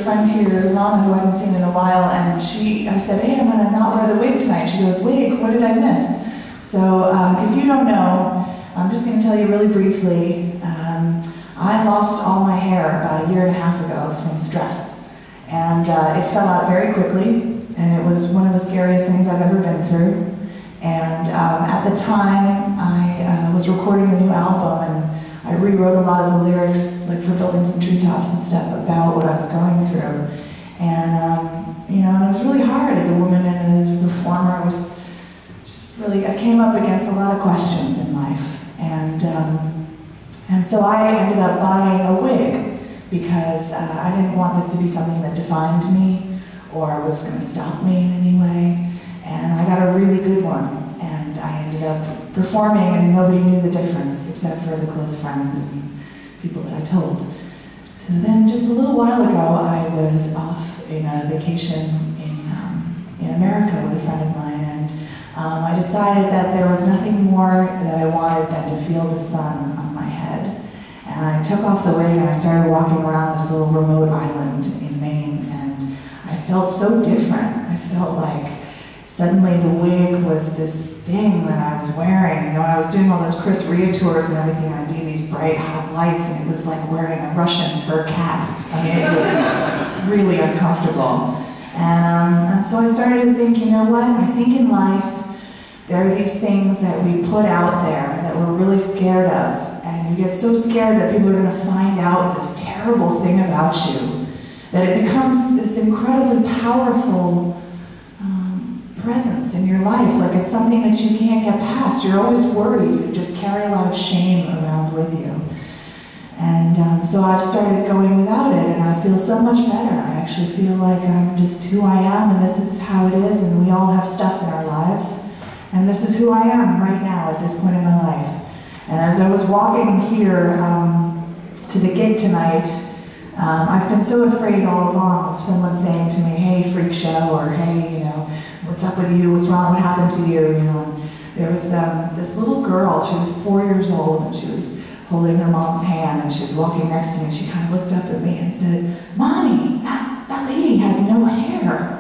friend here, Lana, who I haven't seen in a while, and I said, hey, I'm gonna not wear the wig tonight. She goes, wig, what did I miss? So if you don't know, I'm just gonna tell you really briefly, I lost all my hair about 1.5 years ago from stress. And it fell out very quickly, and it was one of the scariest things I've ever been through. And at the time, I was recording the new album, and I rewrote a lot of the lyrics, like for Buildings and Treetops and stuff, about what I was going through. And, you know, and it was really hard as a woman and a performer. I was just really, I came up against a lot of questions in life. And so I ended up buying a wig because I didn't want this to be something that defined me or was going to stop me in any way. And I got a really good one, and I ended up performing, and nobody knew the difference except for the close friends and people that I told. So then just a little while ago, I was off in a vacation in America with a friend of mine, and I decided that there was nothing more that I wanted than to feel the sun on my head. And I took off the wig and I started walking around this little remote island in Maine, and I felt so different. I felt like suddenly the wig was this thing that I was wearing. You know, and I was doing all those Chris Rea tours and everything, and I'd be in these bright hot lights, and it was like wearing a Russian fur cap. I mean, it was really uncomfortable. And so I started to think, you know what, I think in life, there are these things that we put out there that we're really scared of, and you get so scared that people are going to find out this terrible thing about you, that it becomes this incredibly powerful presence in your life, like it's something that you can't get past. You're always worried, you just carry a lot of shame around with you. And so I've started going without it, and I feel so much better. I actually feel like I'm just who I am, and this is how it is, and we all have stuff in our lives. And this is who I am right now at this point in my life. And as I was walking here to the gig tonight, I've been so afraid all along of someone saying to me, hey, freak show, or hey, you know, what's up with you, what's wrong, what happened to you, you know. And there was this little girl, she was 4 years old, and she was holding her mom's hand, and she was walking next to me, and she kind of looked up at me and said, Mommy, that lady has no hair.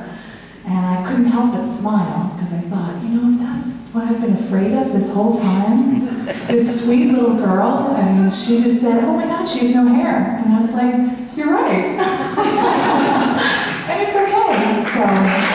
And I couldn't help but smile, because I thought, you know, if that's what I've been afraid of this whole time, this sweet little girl, and she just said, oh my God, she has no hair. And I was like, you're right. And it's okay. So.